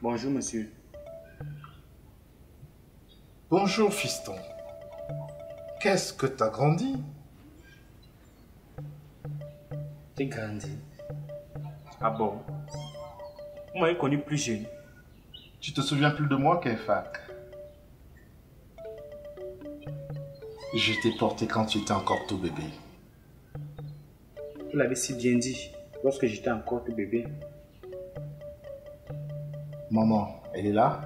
Bonjour, monsieur. Bonjour, fiston. Qu'est-ce que t'as grandi? J'ai grandi. Ah bon? Vous m'avez connu plus jeune. Tu te souviens plus de moi, Kenfak? Je t'ai porté quand tu étais encore tout bébé. Vous l'avez si bien dit, lorsque j'étais encore tout bébé. Maman, elle est là?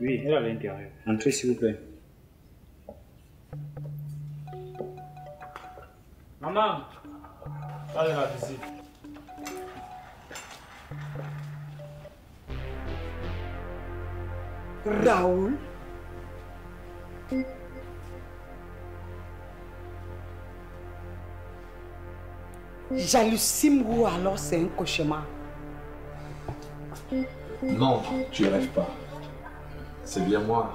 Oui, elle est à l'intérieur. Entrez, s'il vous plaît. Maman, allez la visite. Raoul? J'hallucine ou alors c'est un cauchemar? Non, tu rêves pas. C'est bien moi.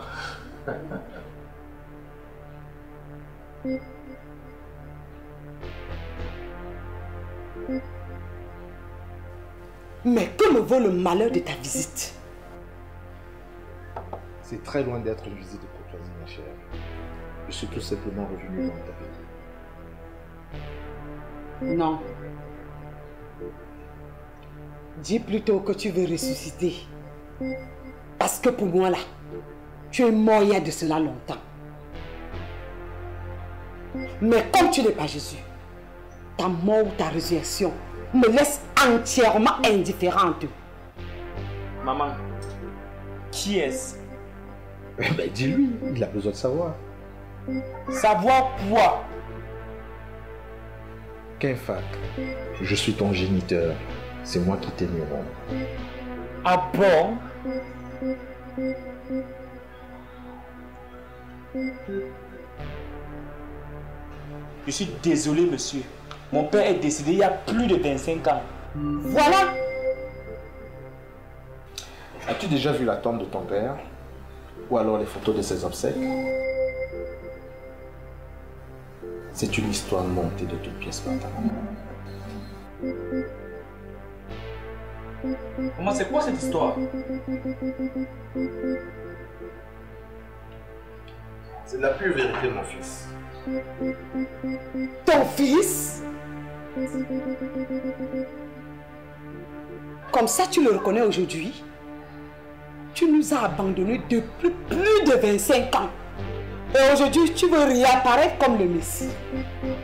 Mais que me vaut le malheur de ta visite? C'est très loin d'être une visite de courtoisie, ma chère. Je suis tout simplement revenu dans ta vie. Non. Dis plutôt que tu veux ressusciter. Parce que pour moi là, tu es mort il y a de cela longtemps. Mais comme tu n'es pas Jésus, ta mort ou ta résurrection me laisse entièrement indifférente. Maman, qui est-ce? Ben dis-lui, il a besoin de savoir. Savoir quoi? Kenfak, je suis ton géniteur. C'est moi qui t'ai mis au monde. Ah bon? Je suis désolé, monsieur. Mon père est décédé il y a plus de 25 ans. Voilà. As-tu déjà vu la tombe de ton père? Ou alors les photos de ses obsèques? C'est une histoire montée de toutes pièces par ta maman. Maman, c'est quoi cette histoire? C'est la pure vérité, mon fils. Ton fils? Comme ça, tu le reconnais aujourd'hui? Tu nous as abandonnés depuis plus de 25 ans. Et aujourd'hui, tu veux réapparaître comme le Messie.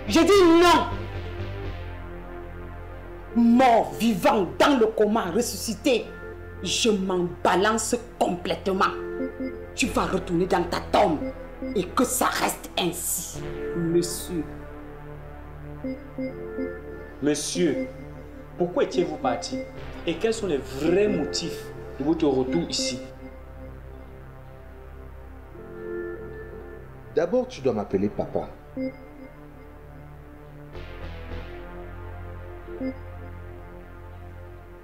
Je dis non. Mort, vivant, dans le coma, ressuscité, je m'en balance complètement. Tu vas retourner dans ta tombe et que ça reste ainsi, monsieur. Monsieur, pourquoi étiez-vous parti? Et quels sont les vrais motifs de votre retour ici? D'abord, tu dois m'appeler papa.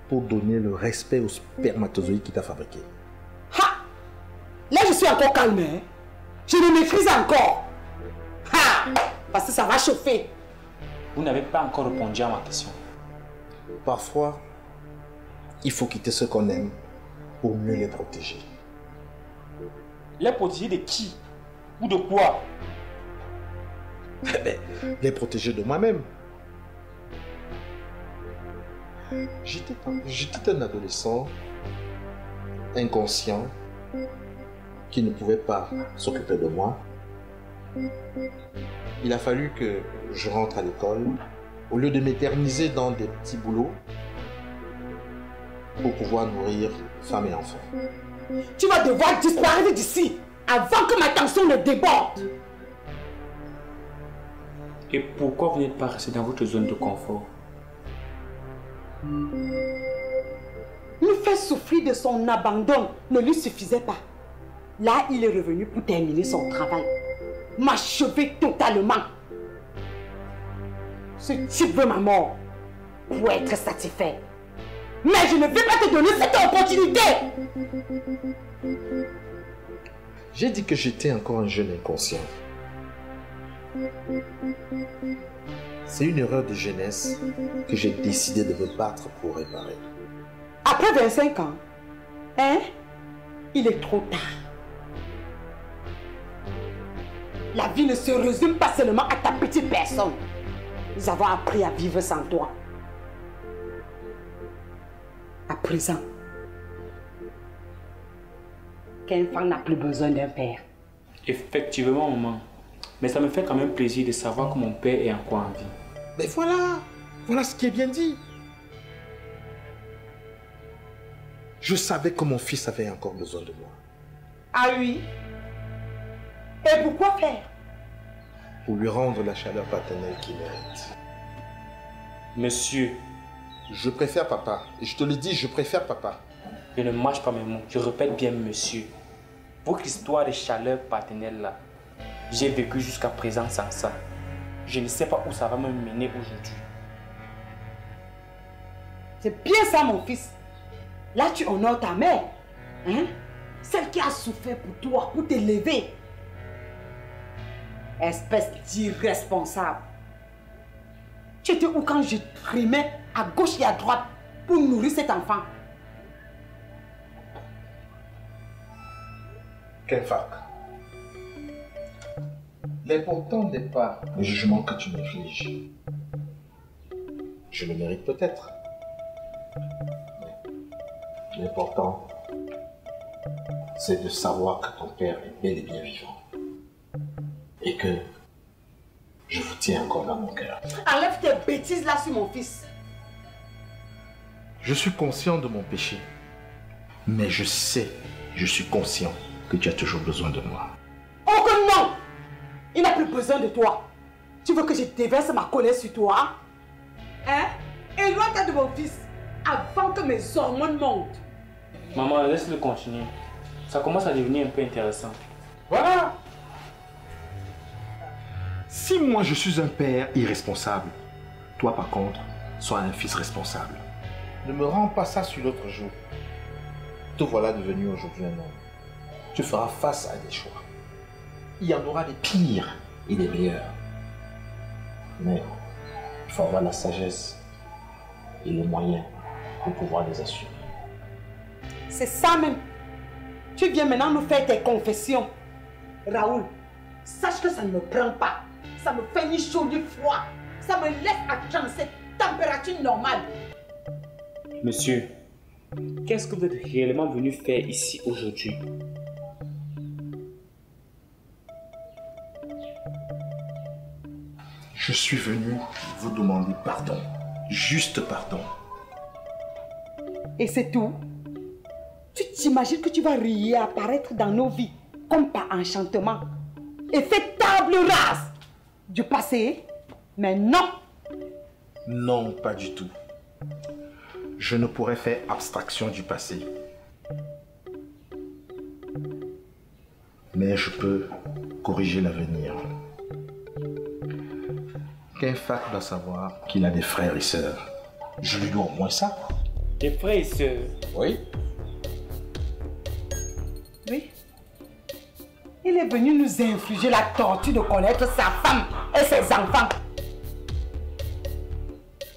Pour donner le respect au spermatozoïde qui t'a fabriqué. Ha! Là, je suis encore calme. Hein? Je le maîtrise encore. Ha! Parce que ça va chauffer. Vous n'avez pas encore répondu à ma question. Parfois, il faut quitter ce qu'on aime pour mieux les protéger. Les protéger de qui? Ou de quoi? Les protéger de moi-même. J'étais un adolescent inconscient qui ne pouvait pas s'occuper de moi. Il a fallu que je rentre à l'école au lieu de m'éterniser dans des petits boulots pour pouvoir nourrir femme et enfants. Tu vas devoir disparaître d'ici avant que ma tension ne déborde. Et pourquoi vous n'êtes pas resté dans votre zone de confort? Nous faire souffrir de son abandon ne lui suffisait pas. Là, il est revenu pour terminer son travail. M'achever totalement. Ce type veut ma mort pour être satisfait. Mais je ne vais pas te donner cette opportunité. J'ai dit que j'étais encore un jeune inconscient. C'est une erreur de jeunesse que j'ai décidé de me battre pour réparer. Après 25 ans, hein? Il est trop tard. La vie ne se résume pas seulement à ta petite personne. Nous avons appris à vivre sans toi. À présent, qu'un enfant n'a plus besoin d'un père. Effectivement, maman. Mais ça me fait quand même plaisir de savoir que mon père est encore en vie. Mais voilà ce qui est bien dit. Je savais que mon fils avait encore besoin de moi. Ah oui? Et pourquoi faire? Pour lui rendre la chaleur paternelle qu'il mérite. Monsieur, Je préfère papa. Et je te le dis, je préfère papa. je ne mâche pas mes mots. Je répète bien, monsieur. Votre histoire de chaleur paternelle là, j'ai vécu jusqu'à présent sans ça. Je ne sais pas où ça va me mener aujourd'hui. C'est bien ça, mon fils. Là, tu honores ta mère. Hein? Celle qui a souffert pour toi, pour t'élever. Espèce d'irresponsable. Tu étais où quand je trimais à gauche et à droite pour nourrir cet enfant? Kenfak, l'important n'est pas le jugement que tu m'infliges. Je le mérite peut-être. Mais l'important, c'est de savoir que ton père est bel et bien vivant. Et que je vous tiens encore dans mon cœur. Enlève tes bêtises là sur mon fils. Je suis conscient de mon péché. Mais je suis conscient que tu as toujours besoin de moi. Oh que non! Il n'a plus besoin de toi. Tu veux que je déverse ma colère sur toi? Hein? Éloigne-toi de mon fils avant que mes hormones montent. Maman, laisse-le continuer. Ça commence à devenir un peu intéressant. Voilà! Si moi je suis un père irresponsable, toi par contre, sois un fils responsable. Ne me rends pas ça sur l'autre jour. Te voilà devenu aujourd'hui un homme. Tu feras face à des choix. Il y en aura des pires et des meilleurs. Mais il faut avoir la sagesse et les moyens pour pouvoir les assumer. C'est ça même. Tu viens maintenant nous faire tes confessions. Raoul, sache que ça ne me prend pas. Ça me fait ni chaud ni froid. Ça me laisse à cette température normale. Monsieur, qu'est-ce que vous êtes réellement venu faire ici aujourd'hui? Je suis venu vous demander pardon. Juste pardon. Et c'est tout? Tu t'imagines que tu vas réapparaître dans nos vies comme par enchantement et faire table rase du passé? Mais non! Non, pas du tout. Je ne pourrais faire abstraction du passé. Mais je peux corriger l'avenir. Kenfak doit savoir qu'il a des frères et sœurs. Je lui dois au moins ça. Des frères et sœurs? Oui. Oui. Il est venu nous infliger la torture de connaître sa femme et ses enfants.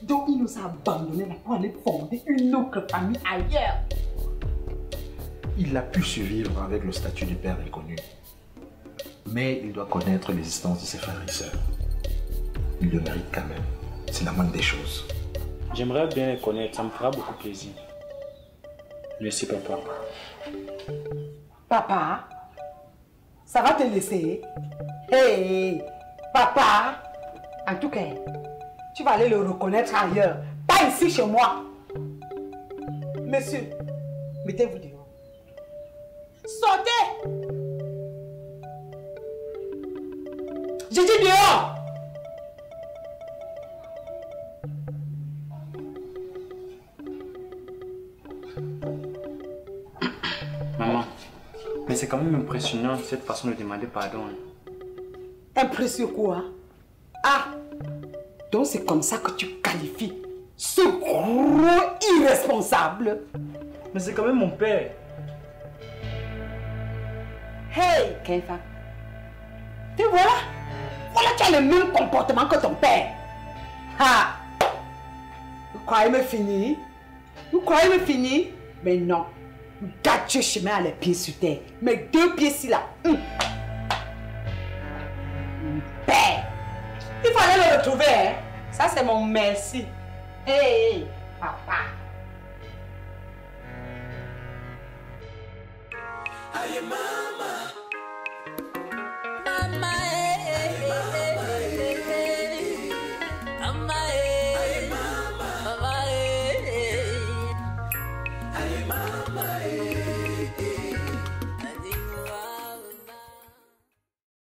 Donc il nous a abandonnés là pour aller fonder une autre famille ailleurs. Il a pu survivre avec le statut de père inconnu. Mais il doit connaître l'existence de ses frères et sœurs. Il le mérite quand même. C'est la moindre des choses. J'aimerais bien les connaître, ça me fera beaucoup plaisir. Merci, papa. Papa, ça va te laisser? Hey, papa! En tout cas, tu vas aller le reconnaître ailleurs, pas ici chez moi. Monsieur, mettez-vous dehors. Sortez! J'ai dit dehors! Maman, mais c'est quand même impressionnant cette façon de demander pardon. Impressionnant quoi? Ah! Donc c'est comme ça que tu qualifies ce gros irresponsable? Mais c'est quand même mon père. Hey, Kenfa. Tu vois là? Voilà, tu as le même comportement que ton père. Ha! Vous croyez me finir? Vous croyez me finir? Mais non. Garde ce chemin à les pieds sur terre. Mais 2 pieds ici là. Père! Il fallait le retrouver, hein? Ça, c'est mon merci. Hey, papa. Aye, mama.